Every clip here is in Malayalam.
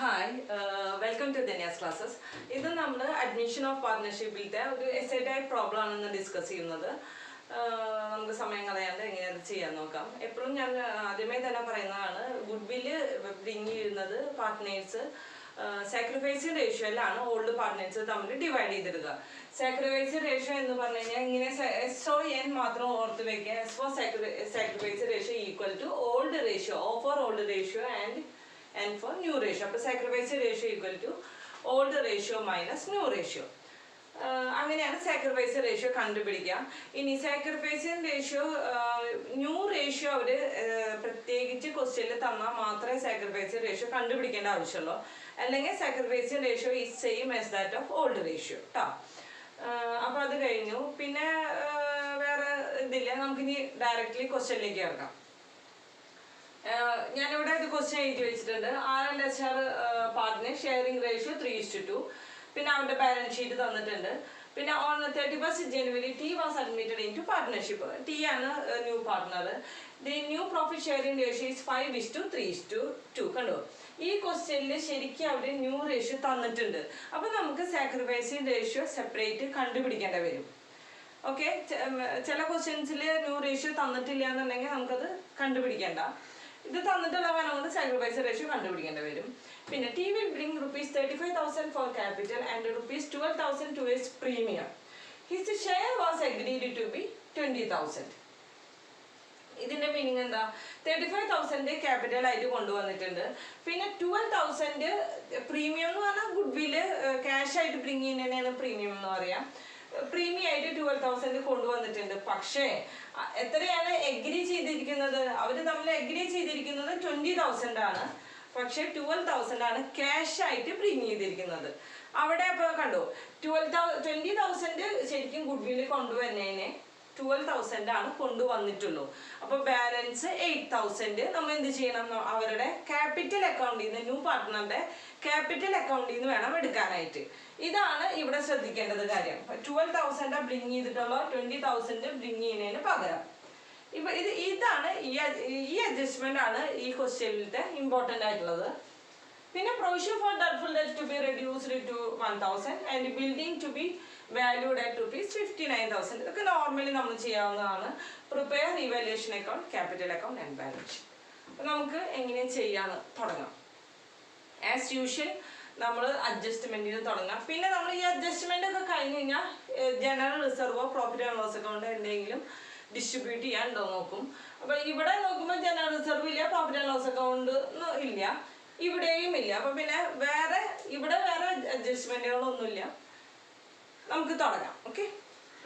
Hi, welcome to Dania's classes. This is admission of partnership. We will essay type problem discuss it. We will goodwill bring partners. Sacrifice ratio old partners divide. Sacrifice ratio S O N S for sacrifice ratio equal to old ratio, O for old ratio and for new ratio. So sacrifice ratio equal to old ratio minus new ratio. അങ്ങനെയാണ് സാക്രിഫൈസ് റേഷ്യോ കണ്ടുപിടിക്കുക. ഇനി സാക്രിഫൈസ് റേഷ്യോ ന്യൂ റേഷ്യോ അവർ പ്രത്യേകിച്ച് ക്വസ്റ്റ്യനിൽ തന്നാൽ മാത്രമേ സാക്രിഫൈസ് റേഷ്യോ കണ്ടുപിടിക്കേണ്ട ആവശ്യമുള്ളൂ. അല്ലെങ്കിൽ sacrifice ratio is same as that of old ratio കേട്ടോ. അപ്പോൾ അത് കഴിഞ്ഞു. പിന്നെ വേറെ ഇതില്ല, നമുക്കിനി ഡയറക്റ്റ്ലി ക്വസ്റ്റ്യനിലേക്ക് കിടക്കാം. ഞാനിവിടെ ഒരു ക്വസ്റ്റ്യൻ എഴുതി വെച്ചിട്ടുണ്ട്. R&HR partner sharing ratio 3:2. പിന്നെ അവരുടെ ബാലൻസ് ഷീറ്റ് തന്നിട്ടുണ്ട്. പിന്നെ on 31st January T was admitted into partnership. T ആണ് new partner. The new profit sharing ratio is 5:3:2. കണ്ടോ, ഈ ക്വസ്റ്റ്യനിൽ ശരിക്കും അവിടെ ന്യൂ റേഷ്യോ തന്നിട്ടുണ്ട്. അപ്പം നമുക്ക് സാക്രിഫൈസിങ് റേഷ്യോ സെപ്പറേറ്റ് കണ്ടുപിടിക്കേണ്ടി വരും. ഓക്കെ, ചില ക്വസ്റ്റ്യൻസിൽ ന്യൂ റേഷ്യോ തന്നിട്ടില്ല എന്നുണ്ടെങ്കിൽ നമുക്കത് കണ്ടുപിടിക്കേണ്ട. ഇത് തന്നിട്ടുള്ള കാരണം കൊണ്ട് സാക്രിഫൈസ് റേഷ്യോ കണ്ടുപിടിക്കേണ്ടി വരും. പിന്നെ T will bring ₹35,000 for capital and ₹12,000 towards premium. His share was agreed to be 20,000. ഇതിന്റെ മീനിങ് എന്താ? 35,000 ക്യാപിറ്റൽ ആയിട്ട് കൊണ്ടുവന്നിട്ടുണ്ട്. പിന്നെ 12,000 പ്രീമിയം എന്ന് പറഞ്ഞാൽ ഗുഡ് വില് ക്യാഷ് ആയിട്ട് ബ്രിങ് ചെയ്യുന്നതിനാണ് പ്രീമിയം എന്ന് പറയാം. പ്രീമിയം ആയിട്ട് 12,000 കൊണ്ടുവന്നിട്ടുണ്ട്. പക്ഷേ എത്രയാണ് എഗ്രി ചെയ്തിരിക്കുന്നത്? അവർ തമ്മിൽ എഗ്രി ചെയ്തിരിക്കുന്നത് 20,000 ആണ്. പക്ഷെ 12,000 ആണ് ക്യാഷ് ആയിട്ട് ബ്രിങ് ചെയ്തിരിക്കുന്നത്. അവിടെ അപ്പോൾ കണ്ടു, 20,000 ശരിക്കും ഗുഡ് വില്ല് കൊണ്ടുവന്നതിന് 12,000 ആണ് കൊണ്ടുവന്നിട്ടുള്ളൂ. അപ്പോൾ ബാലൻസ് 8,000 നമ്മൾ എന്ത് ചെയ്യണം? അവരുടെ ക്യാപിറ്റൽ അക്കൗണ്ടിൽ നിന്ന്, ന്യൂ പാർട്ട്ണറുടെ ക്യാപിറ്റൽ അക്കൗണ്ടിൽ നിന്ന് വേണം എടുക്കാനായിട്ട്. ഇതാണ് ഇവിടെ ശ്രദ്ധിക്കേണ്ടത് കാര്യം. 12,000 ബ്രിങ് ചെയ്തിട്ടുള്ള 20,000 ബ്രിങ് ചെയ്യുന്നതിന് പകരം ഇപ്പം ഇതാണ് ഈ അഡ്ജസ്റ്റ്മെന്റ് ആണ് ഈ ക്വസ്റ്റ്യനിലത്തെ ഇമ്പോർട്ടൻ്റ് ആയിട്ടുള്ളത്. പിന്നെ provision for doubtful debt to be reduced to 1,000 and building to be valued at ₹59,000. ഇതൊക്കെ നോർമലി നമ്മൾ ചെയ്യാവുന്നതാണ്. Prepare revaluation account, capital account and balance. അപ്പം നമുക്ക് എങ്ങനെ ചെയ്യാന്ന് തുടങ്ങാം. ആസ് യൂഷ്വൽ നമ്മൾ അഡ്ജസ്റ്റ്മെന്റിന് തുടങ്ങാം. പിന്നെ നമ്മൾ ഈ അഡ്ജസ്റ്റ്മെന്റ് ഒക്കെ കഴിഞ്ഞ് കഴിഞ്ഞാൽ ജനറൽ റിസർവോ പ്രോഫിറ്റ് ആൻഡ് ലോസ് അക്കൗണ്ട് എന്തെങ്കിലും ഡിസ്ട്രിബ്യൂട്ട് ചെയ്യാനുണ്ടോ നോക്കും. അപ്പോൾ ഇവിടെ നോക്കുമ്പോൾ ജനറൽ റിസർവ് ഇല്ല, പ്രോഫിറ്റ് ആൻഡ് ലോസ് അക്കൗണ്ട് ഇല്ല, ഇവിടെയും ഇല്ല. അപ്പോൾ പിന്നെ ഇവിടെ വേറെ അഡ്ജസ്റ്റ്മെന്റുകളൊന്നുമില്ല. നമുക്ക് തുടങ്ങാം. ഓക്കെ,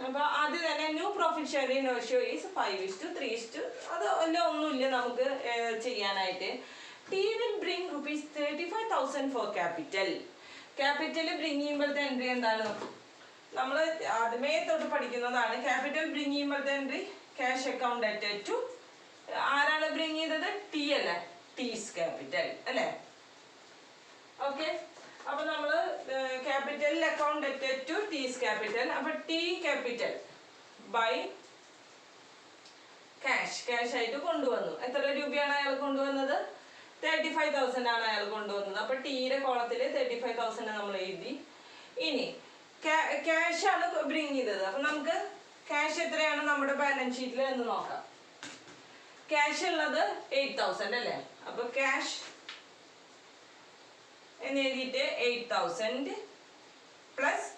അപ്പോൾ ആദ്യം തന്നെ new profit sharing ratio is 5:3. അത് ഒന്നുമില്ല നമുക്ക് ചെയ്യാനായിട്ട്. T will bring ₹35,000 for capital. Capital bring ചെയ്യുമ്പോഴത്തെ എൻട്രി എന്താണ്? നമ്മൾ ആദ്യമേ തൊട്ട് പഠിക്കുന്നതാണ്. ക്യാപിറ്റൽ ബ്രിങ് ചെയ്യുമ്പോഴത്തെ എൻട്രി ക്യാഷ് അക്കൗണ്ട് അറ്റഡ് ടു ആരാണ് ബ്രിങ് ചെയ്തത്? ടി അല്ലേ, ടീസ് ക്യാപിറ്റൽ അല്ലേ. ഓക്കെ, അപ്പൊ നമ്മൾ capital account അറ്റഡ് to T's capital. അപ്പൊ ടി ക്യാപിറ്റൽ ബൈ ക്യാഷ് ആയിട്ട് കൊണ്ടുവന്നു. എത്ര രൂപയാണ് അയാൾ കൊണ്ടുവന്നത്? 35,000 ആണ് അയാൾ കൊണ്ടുവന്നത്. അപ്പൊ ടീയുടെ കോളത്തിൽ 35,000 നമ്മൾ എഴുതി. ഇനി ക്യാഷ് ആണ് ബ്രിങ് ചെയ്തത്. അപ്പൊ നമുക്ക് ക്യാഷ് എത്രയാണ് നമ്മുടെ ബാലൻസ് ഷീറ്റിൽ എന്ന് നോക്കാം. ക്യാഷ് ഉള്ളത് 8,000 അല്ലേ. അപ്പൊ ക്യാഷ് എന്ന് എഴുതിയിട്ട് 8,000 പ്ലസ്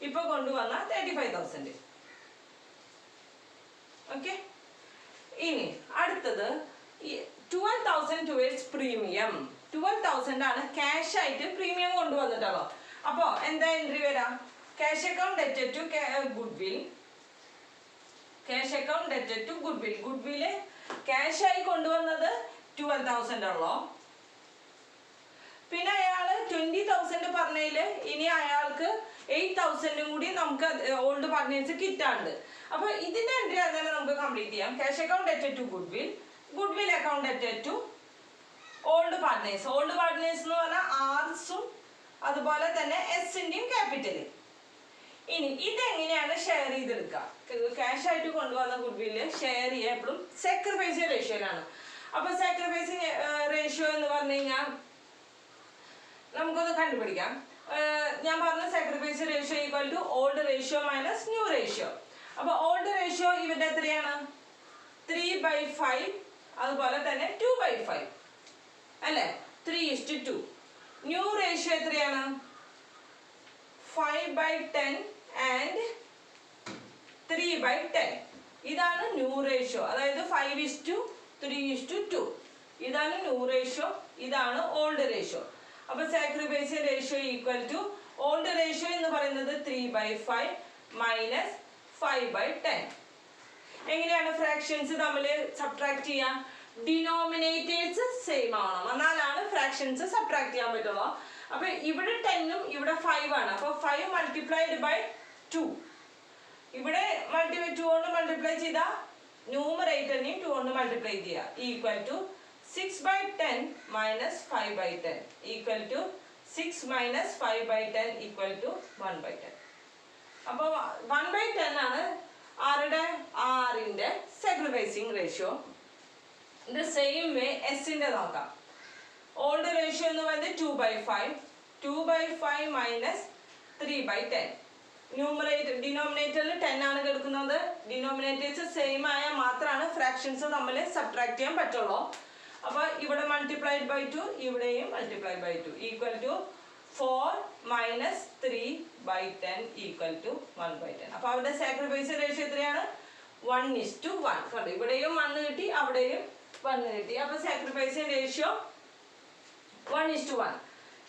ഇപ്പൊ കൊണ്ടുവന്ന 35,000. ഓക്കെ, ഇനി അടുത്തത് 12,000 ടുവേഴ്സ് പ്രീമിയം. 12,000 ആണ് ക്യാഷ് ആയിട്ട് പ്രീമിയം കൊണ്ടുവന്നിട്ടുള്ളൂ. അപ്പോൾ എന്താ എൻട്രി വരാം? ക്യാഷ് അക്കൗണ്ട് ഡെറ്റഡ് to goodwill. Cash account ഡെറ്റഡ് to goodwill. Goodwill cash ആയി കൊണ്ടുവന്നത് 12,000 ഉള്ളൂ. പിന്നെ അയാള് 20,000 പറഞ്ഞതില് ഇനി അയാൾക്ക് 8,000 കൂടി നമുക്ക് ഓൾഡ് പാർട്ട്നേഴ്സ് കിട്ടാണ്ട്. അപ്പൊ ഇതിന്റെ എൻട്രി തന്നെ നമുക്ക് കംപ്ലീറ്റ് ചെയ്യാം. ക്യാഷ് അക്കൗണ്ട് ഡെറ്റഡ് to goodwill, goodwill account അറ്റഡ് to old partners. Old partners എന്ന് പറഞ്ഞാൽ ആർസും അതുപോലെ തന്നെ എസിന്റെയും ക്യാപിറ്റൽ. ഇനി ഇതെങ്ങനെയാണ് ഷെയർ ചെയ്തെടുക്കുക? ക്യാഷ് ആയിട്ട് കൊണ്ടുവന്ന ഗുഡ് വില്ല് ഷെയർ ചെയ്യുക എപ്പോഴും സാക്രിഫൈസ് റേഷ്യോയിലാണ്. അപ്പൊ സാക്രിഫൈസ് റേഷ്യോ എന്ന് പറഞ്ഞു കഴിഞ്ഞാൽ നമുക്കൊന്ന് കണ്ടുപിടിക്കാം. ഞാൻ പറഞ്ഞ sacrifice ratio equal to old ratio minus new ratio. അപ്പോൾ ഓൾഡ് റേഷ്യോ ഇവരുടെ എത്രയാണ്? 3/5. അതുപോലെ തന്നെ 2/5 അല്ലേ? 3:2. ന്യൂ റേഷ്യോ എത്രയാണ്? 5/10 ആൻഡ് 3/10. ഇതാണ് ന്യൂ റേഷ്യോ. അതായത് 5:3:2. ഇതാണ് ന്യൂ റേഷ്യോ, ഇതാണ് ഓൾഡ് റേഷ്യോ. അപ്പൊ sacrifice ratio equal to old ratio എന്ന് പറയുന്നത് 3/5 മൈനസ് 5/10. എങ്ങനെയാണ് ഫ്രാക്ഷൻസ് തമ്മിൽ സബ്ട്രാക്ട് ചെയ്യാം? ഡിനോമിനേറ്റേഴ്സ് സെയിം ആവണം, എന്നാലാണ് ഫ്രാക്ഷൻസ് സബ്ട്രാക്ട് ചെയ്യാൻ പറ്റുള്ളൂ. അപ്പൊ ഇവിടെ 10ഉം ഇവിടെ 5 ആണ്. അപ്പൊ 5 മൾട്ടിപ്ലൈഡ് ബൈ 2. ഇവിടെ 2 കൊണ്ട് മൾട്ടിപ്ലൈ ചെയ്താൽ ന്യൂമറേറ്ററിനെയും 2 കൊണ്ട് മൾട്ടിപ്ലൈ ചെയ്യുക. Equal to 6/10 minus 5/10 equal to 6 minus 5/10 equal to 1/10. അപ്പോൾ 1/10 ആണ് ആരുടെ? ആറിന്റെ സാക്രിഫൈസിങ് റേഷ്യോ. ഇത് സെയിം വേ എസിന്റെ നോക്കാം. ഓൾഡ് റേഷ്യോ എന്ന് പറയുന്നത് 2/5. 2/5 മൈനസ് 3/10. ഡിനോമിനേറ്ററിൽ 10 ആണ് കിടക്കുന്നത്. ഡിനോമിനേറ്റേഴ്സ് സെയിം ആയാൽ മാത്രമാണ് ഫ്രാക്ഷൻസ് തമ്മിൽ സബ്ട്രാക്ട് ചെയ്യാൻ പറ്റുള്ളൂ. അപ്പോൾ ഇവിടെ മൾട്ടിപ്ലൈഡ് ബൈ 2, ഇവിടെയും multiplied by 2 equal to 4 minus 3/10 equal to 1/10. അപ്പോൾ അവിടെ സാക്രിഫൈസ് റേഷ്യോ എത്രയാണ്? 1:1. കണ്ടു, ഇവിടെയും 1 കിട്ടി, അവിടെയും 1 കിട്ടി. അപ്പോൾ സാക്രിഫൈസ് റേഷ്യോ 1:1.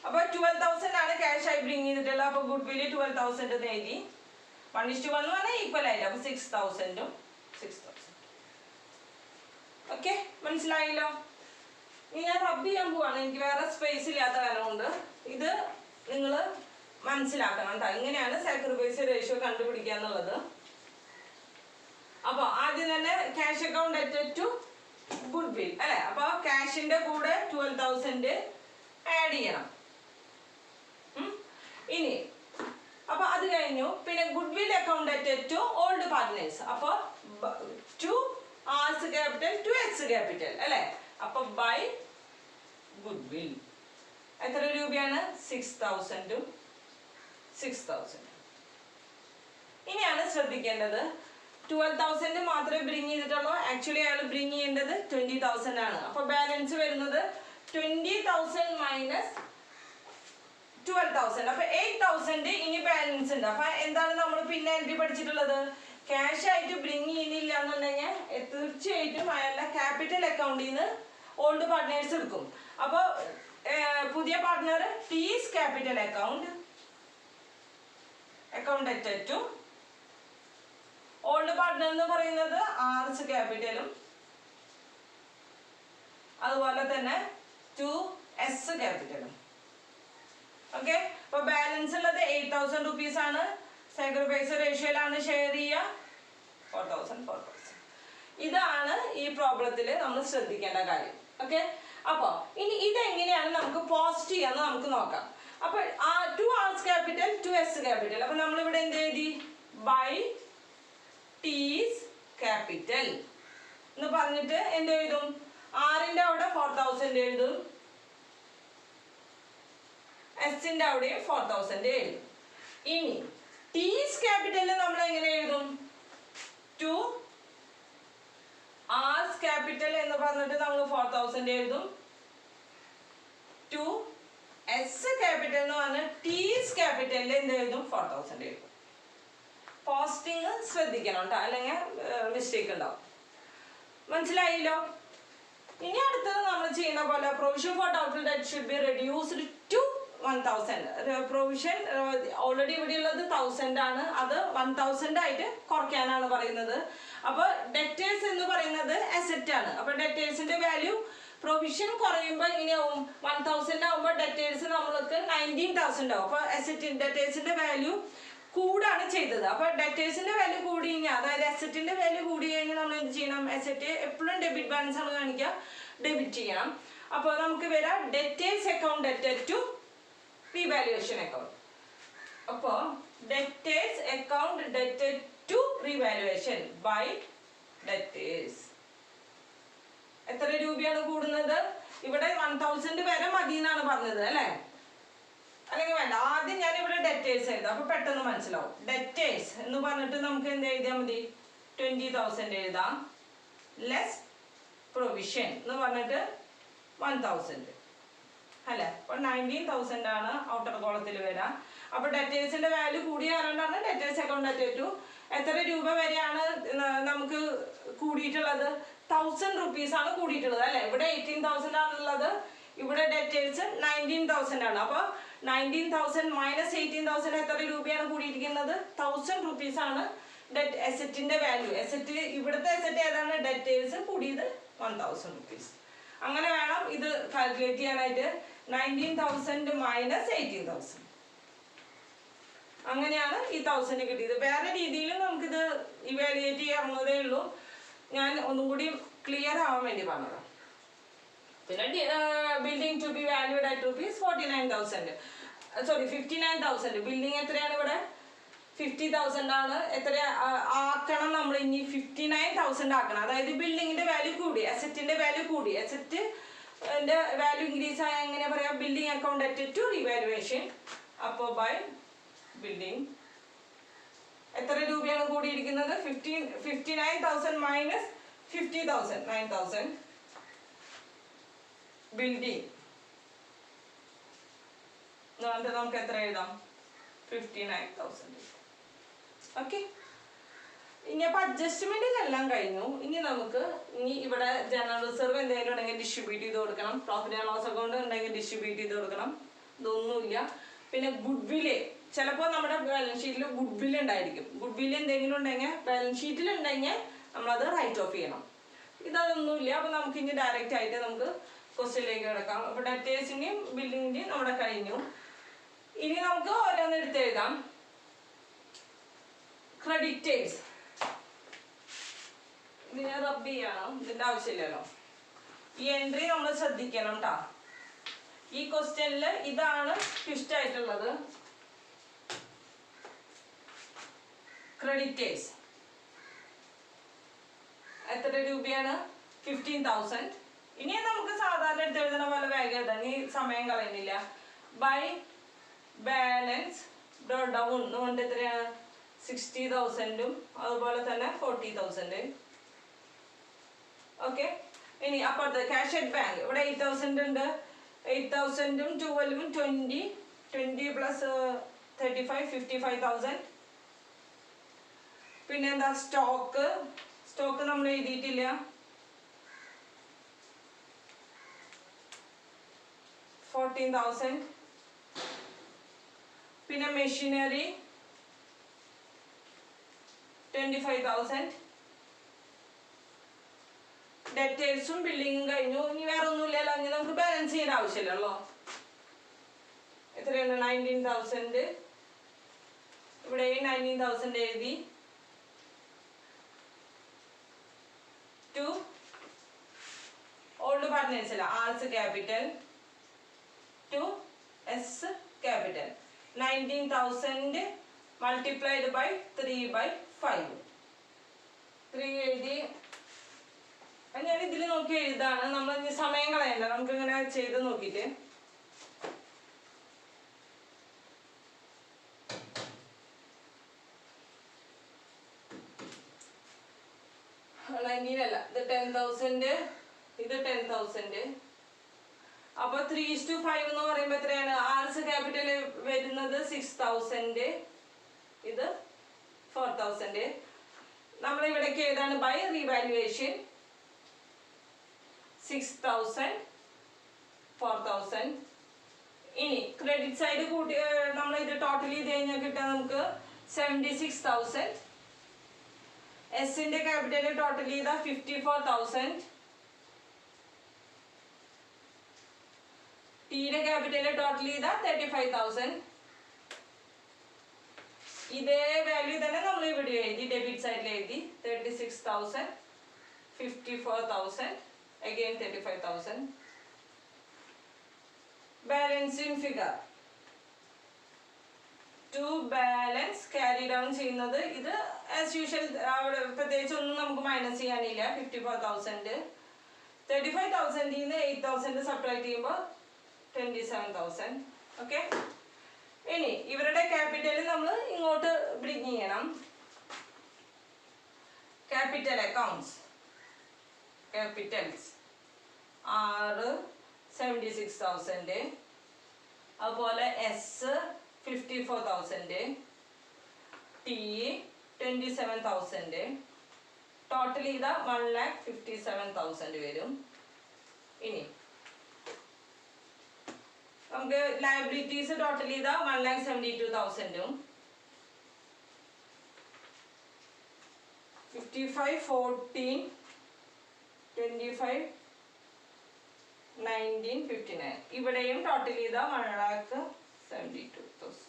അപ്പോൾ 12,000 ആണ് ക്യാഷ് ആയി ബ്രിങ് ചെയ്തിട്ടുള്ളത്. അപ്പോൾ ഗുഡ് വില്ല് 12,000 എന്ന് എഴുതി. 1:1 എന്ന് പറഞ്ഞാൽ ഈക്വൽ ആയില്ല. അപ്പോൾ 6,000ഉം 6,000. ഓക്കെ, മനസ്സിലായല്ലോ? ഇനി ഞാൻ റബ്ബ് ചെയ്യാൻ പോവാണ്. എനിക്ക് വേറെ സ്പേസ് ഇല്ലാത്ത കാരണം കൊണ്ട് ഇത് നിങ്ങൾ മനസ്സിലാക്കണം കേട്ടോ. ഇങ്ങനെയാണ് സാക്രിഫൈസ് റേഷ്യോ കണ്ടുപിടിക്കുക എന്നുള്ളത്. അപ്പോൾ ആദ്യം തന്നെ cash account അറ്റഡ് to goodwill അല്ലേ? അപ്പോൾ ക്യാഷിന്റെ കൂടെ 12,000 ആഡ് ചെയ്യണം. ഇനി അപ്പോൾ അത് കഴിഞ്ഞു. പിന്നെ goodwill account അറ്റഡ് to old partners. അപ്പോൾ to R's capital to X capital അല്ലേ? അപ്പൊ ബൈ ഗുഡ് വിൽ എത്ര രൂപയാണ്? 6,000 ഉം 6,000. ഇനിയാണ് ശ്രദ്ധിക്കേണ്ടത്, 12,000 മാത്രമേ ബ്രിങ് ചെയ്തിട്ടുള്ളൂ. ആക്ച്വലി അയാൾ ബ്രിങ് ചെയ്യേണ്ടത് 20,000 ആണ്. അപ്പൊ ബാലൻസ് വരുന്നത് 20,000 മൈനസ് 12,000. അപ്പൊ 8,000 ഇനി ബാലൻസ് ഉണ്ട്. അപ്പൊ എന്താണ് നമ്മൾ പിന്നെ എൻട്രി പഠിച്ചിട്ടുള്ളത്? ക്യാഷ് ആയിട്ട് ബ്രിങ് ചെയ്യുന്നില്ല എന്നുണ്ടെങ്കിൽ തീർച്ചയായിട്ടും അയാളുടെ ക്യാപിറ്റൽ അക്കൗണ്ടിൽ നിന്ന് ഓൾഡ് പാർട്ട്നേഴ്സ് എടുക്കും. അപ്പോൾ പുതിയ partner T's capital account അറ്റഡ് to old partner എന്ന് പറയുന്നത് ആർസ് ക്യാപിറ്റലും അതുപോലെ തന്നെ 2s ക്യാപിറ്റലും. ഓക്കെ, അപ്പൊ ബാലൻസ് ഉള്ളത് 8,000 rupees ആണ്. സാക്രിഫൈസ് റേഷ്യോയിലാണ് ഷെയർ ചെയ്യുക 4,000. ഇതാണ് ഈ പ്രോബ്ലത്തിൽ നമ്മൾ ശ്രദ്ധിക്കേണ്ട കാര്യം. ഓക്കെ, അപ്പോൾ ഇനി ഇതെങ്ങനെയാണ് നമുക്ക് പോസ്റ്റ് ചെയ്യാന്ന് നമുക്ക് നോക്കാം. അപ്പൊ 2r ക്യാപിറ്റൽ 2s ക്യാപിറ്റൽ. അപ്പൊ നമ്മളിവിടെ എന്ത് എഴുതി? ബൈ ടീസ് ക്യാപിറ്റൽ എന്ന് പറഞ്ഞിട്ട് എന്ത് എഴുതും? ആറിന്റെ അവിടെ 4,000 എഴുതും, എസിന്റെ അവിടെയും 4,000 എഴുതും. ഇനി ടീസ് ക്യാപിറ്റലിൽ നമ്മൾ എങ്ങനെ എഴുതും? 2 ആർസ് ക്യാപിറ്റൽ എന്ന് പറഞ്ഞിട്ട് നമ്മൾ 4,000 എഴുതും. 2s ക്യാപിറ്റൽ എന്ന് പറഞ്ഞാൽ ടീസ് ക്യാപിറ്റലിൽ എന്ത് എഴുതും? 4,000 എഴുതും. പോസ്റ്റിംഗ് ശ്രദ്ധിക്കണം കേട്ടോ, അല്ലെങ്കിൽ മിസ്റ്റേക്ക് ഉണ്ടാവും. മനസ്സിലായില്ലോ? ഇനി അടുത്തത് നമ്മൾ ചെയ്യുന്ന പോലെ provision for doubtful debt should be reduced to 1,000. Provision already ഇവിടെ ഉള്ളത് 1,000 ആണ്, അത് 1,000 ആയിട്ട് കുറയ്ക്കാനാണ് പറയുന്നത്. അപ്പോൾ ഡെറ്റേഴ്സ് എന്ന് പറയുന്നത് അസറ്റ് ആണ്. അപ്പോൾ ഡെറ്റേഴ്സിന്റെ വാല്യൂ പ്രൊവിഷൻ കുറയുമ്പോൾ ഇങ്ങനെയാവും. 1,000 ആകുമ്പോൾ ഡെറ്റേഴ്സ് നമ്മൾക്ക് 19,000 ആവും. അപ്പോൾ ഡെറ്റേഴ്സിന്റെ വാല്യൂ കൂടാണ് ചെയ്തത്. അപ്പോൾ ഡെറ്റേഴ്സിന്റെ വാല്യൂ കൂടി കഴിഞ്ഞാൽ, അതായത് അസറ്റിന്റെ വാല്യൂ കൂടി കഴിഞ്ഞാൽ നമ്മൾ എന്ത് ചെയ്യണം? അസറ്റ് എപ്പോഴും ഡെബിറ്റ് ബാലൻസ് ആണ് കാണിക്കുക, ഡെബിറ്റ് ചെയ്യണം. അപ്പോൾ നമുക്ക് വരാം debtors account അറ്റഡ് to revaluation account. അപ്പോൾ ഡെറ്റേഴ്സ് അക്കൗണ്ട് ഡെറ്റഡ് ടു റീവാലുവേഷൻ ബൈ ഡെറ്റേഴ്സ്. എത്ര രൂപയാണ് കൂടുന്നത്? ഇവിടെ 1,000 വരെ മതി എന്നാണ് പറഞ്ഞത് അല്ലേ? അല്ലെങ്കിൽ വേണ്ട, ആദ്യം ഞാൻ ഇവിടെ ഡെറ്റേഴ്സ് എഴുതാം, അപ്പൊ പെട്ടെന്ന് മനസ്സിലാവും. ഡെറ്റേഴ്സ് എന്ന് പറഞ്ഞിട്ട് നമുക്ക് എന്ത് എഴുതിയാൽ മതി? 20,000 എഴുതാം. ലെസ് പ്രൊവിഷൻ എന്ന് പറഞ്ഞിട്ട് 1,000 അല്ലെ. അപ്പൊ 19,000 ആണ് ഔട്ടർ കോളത്തിൽ വരാം. അപ്പൊ ഡെറ്റേഴ്സിന്റെ വാല്യൂ കൂടിയ കാരണമാണ് ഡെറ്റേഴ്സ് അക്കൗണ്ട് അറ്റ് എത്ര രൂപ വരെയാണ് നമുക്ക് കൂടിയിട്ടുള്ളത്? 1,000 rupees ആണ് കൂടിയിട്ടുള്ളത് അല്ലെ. ഇവിടെ 18,000 ആണുള്ളത്, ഇവിടെ ഡെറ്റേഴ്സ് 19,000 ആണ്. അപ്പൊ 19,000 മൈനസ് 18,000 എത്ര രൂപയാണ് കൂടിയിരിക്കുന്നത്? 1,000 rupees ആണ് എസറ്റിന്റെ വാല്യൂ. എസറ്റ് ഇവിടുത്തെ എസറ്റ് ഏതാണ്? ഡെറ്റേഴ്സ് കൂടിയത് 1,000 rupees. അങ്ങനെ വേണം ഇത് കാൽക്കുലേറ്റ് ചെയ്യാനായിട്ട്. 19,000 മൈനസ് 18,000, അങ്ങനെയാണ് ഈ 1,000 കിട്ടിയത്. വേറെ രീതിയിലും നമുക്കിത് ഇവാലുവേറ്റ് ചെയ്യാവുന്നതേ ഉള്ളൂ. ഞാൻ ഒന്നും കൂടി ക്ലിയർ ആവാൻ വേണ്ടി പറഞ്ഞത്. പിന്നെ building to be valued at rupees 49,000, sorry 59,000. Building എത്രയാണ് ഇവിടെ? 50,000 ആണ്. എത്ര ആക്കണം നമ്മൾ? ഇനി 59,000 ആക്കണം. അതായത് ബിൽഡിങ്ങിന്റെ വാല്യൂ കൂടി, അസറ്റിന്റെ വാല്യൂ കൂടി. അസറ്റിന്റെ വാല്യൂ ഇൻക്രീസ് ആയ എങ്ങനെ പറയാം? Building account at to revaluation. അപ്പോൾ ബൈ ബിൽഡിംഗ് എത്ര രൂപയാണ് കൂടിയിരിക്കുന്നത്? 59,000 മൈനസ് 50,000, 9,000. ബിൽഡിംഗ് നമുക്ക് എത്ര എഴുതാം? 59,000. ഓക്കെ. ഇനി അപ്പൊ അഡ്ജസ്റ്റ്മെന്റിലെല്ലാം കഴിഞ്ഞു. ഇനി ഇവിടെ ജനറൽ റിസർവ് എന്തെങ്കിലും ഉണ്ടെങ്കിൽ ഡിസ്ട്രിബ്യൂട്ട് ചെയ്ത് കൊടുക്കണം. പ്രോഫിറ്റ് ആൻഡ് ലോസ് അക്കൗണ്ട് ഉണ്ടെങ്കിൽ ഡിസ്ട്രിബ്യൂട്ട് ചെയ്ത് കൊടുക്കണം. ഇതൊന്നുമില്ല. പിന്നെ ഗുഡ്വില്, ചിലപ്പോൾ നമ്മുടെ ബാലൻസ് ഷീറ്റിൽ ഗുഡ്വിൽ ഉണ്ടായിരിക്കും. ഗുഡ്വിൽ എന്തെങ്കിലും ഉണ്ടെങ്കിൽ ബാലൻസ് ഷീറ്റിൽ ഉണ്ടെങ്കിൽ നമ്മളത് റൈറ്റ് ഓഫ് ചെയ്യണം. ഇതൊന്നുമില്ല. അപ്പൊ നമുക്ക് ഇനി ഡയറക്റ്റ് ആയിട്ട് നമുക്ക് ക്വസ്റ്റ്യനിലേക്ക് കിടക്കാം. അപ്പൊ ഡെറ്റേഴ്സിന്റെയും ബിൽഡിങ്ങിന്റെയും നമ്മുടെ കഴിഞ്ഞു. ഇനി നമുക്ക് ഓരോന്ന് എടുത്ത് എഴുതാം. ക്രെഡിറ്റേഴ്സ് ഇതിനെ റബ്ബ് ചെയ്യണം, ഇതിന്റെ ആവശ്യമില്ലല്ലോ. ഈ എൻട്രി നമ്മൾ ശ്രദ്ധിക്കണം ട്ടാ. ഈ ക്വസ്റ്റ്യനിൽ ഇതാണ് ട്വിസ്റ്റ് ആയിട്ടുള്ളത്. ക്രെഡിറ്റേഴ്സ് എത്ര രൂപയാണ്? 15,000. ഇനി നമുക്ക് സാധാരണ എടുത്ത് എഴുതുന്ന പോലെ വേഗം എഴുതാം, ഇനി സമയം കളയുന്നില്ല. ബൈ ബാലൻസ് ഡൗൺ എന്ന് പറഞ്ഞിട്ട് എത്രയാണ്? 60,000 അതുപോലെ തന്നെ 40,000. ഓക്കെ. ഇനി അപ്പുറത്ത് ക്യാഷ് അറ്റ് ബാങ്ക് ഇവിടെ 8,000 ഉണ്ട്. 8,000 12 20 പ്ലസ് 35 55,000. പിന്നെ എന്താ? സ്റ്റോക്ക് നമ്മൾ എഴുതിയിട്ടില്ല. 14,000. പിന്നെ മെഷീനറി 25,000. ഡെറ്റേഴ്സും ബില്ലിങ്ങും കഴിഞ്ഞു. ഇനി വേറെ ഒന്നുമില്ലല്ലോ. ഇനി നമുക്ക് ബാലൻസ് ചെയ്യേണ്ട ആവശ്യമില്ലല്ലോ. എത്രയാണ്? 19,000. ഇവിടെ 19,000 എഴുതി. ടു ഓൾഡ് പാർട്ട്നേഴ്സ് അല്ല, R's capital to S capital. 19,000 multiplied by 3/5. 3 എഴുതി. ഞാൻ ഇതിൽ നോക്കി എഴുതാണ്. നമ്മൾ ഇനി സമയം കളയണ്ട, നമുക്ക് ഇങ്ങനെ ചെയ്ത് നോക്കിയിട്ട്. അല്ല, ഇത് 10,000, ഇത് 10,000. അപ്പൊ 3:5 എന്ന് പറയുമ്പോ എത്രയാണ്? ആർസ് ക്യാപിറ്റൽ വരുന്നത് 6,000, ഇത് 4,000. നമ്മൾ ഇവിടേക്ക് ഏതാണ്? By revaluation 6,000 4,000. ഇനി ക്രെഡിറ്റ് സൈഡ് കൂട്ടി നമ്മൾ ഇത് ടോട്ടൽ ചെയ്ത് കഴിഞ്ഞാൽ കിട്ടാൻ നമുക്ക് 76,000. എസിന്റെ ക്യാപിറ്റൽ ടോട്ടൽ ചെയ്ത 54,000. ടിയുടെ ക്യാപിറ്റൽ ടോട്ടൽ ചെയ്ത 35,000. ഇതേ വാല്യൂ തന്നെ നമ്മൾ ഇവിടെ എഴുതി, ഡെബിറ്റ് സൈഡിൽ എഴുതി. 36,000 54,000 again 35,000. Balancing figure to balance carry down ചെയ്യുന്നത് ഇത് ആസ് യൂഷ്വൽ. അവിടെ പ്രത്യേകിച്ച് ഒന്നും നമുക്ക് മൈനസ് ചെയ്യാനില്ല. 54,000. 35,000 8,000 സബ്ട്രാക്ട് ചെയ്യുമ്പോൾ 27,000. ഓക്കെ. ഇനി ഇവരുടെ ക്യാപിറ്റൽ നമ്മൾ ഇങ്ങോട്ട് ബ്രിങ് ചെയ്യണം. ക്യാപിറ്റൽ അക്കൗണ്ട്സ്, ക്യാപിറ്റൽസ് 76,000, അതുപോലെ എസ് 54,000, ടി 27,000, ടോട്ടൽ ചെയ്ത 1,57,000 വരും. ഇനി നമുക്ക് ലയബിലിറ്റീസ് ടോട്ടൽ ചെയ്ത 1,72,000, 55, 14, 25, 19, 59. ഇവിടെയും ടോട്ടൽ ചെയ്ത 1,72,000.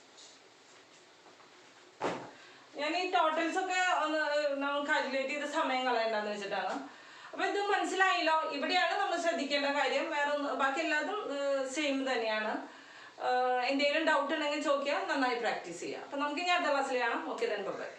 ഞാൻ ഈ ടോട്ടൽസ് ഒക്കെ ഒന്ന് നമ്മൾ കാൽക്കുലേറ്റ് ചെയ്ത സമയം കളയണ്ടെന്ന് വെച്ചിട്ടാണ്. അപ്പൊ ഇത് മനസ്സിലായല്ലോ. ഇവിടെയാണ് നമ്മൾ ശ്രദ്ധിക്കേണ്ട കാര്യം. വേറെ ബാക്കി എല്ലാതും സെയിം തന്നെയാണ്. എന്തെങ്കിലും ഡൗട്ട് ഉണ്ടെങ്കിൽ ചോദിക്കുക, നന്നായി പ്രാക്ടീസ് ചെയ്യുക. അപ്പൊ നമുക്ക് ഇനി അടുത്ത ക്ലാസ്സിൽ കാണാം. Okay, by.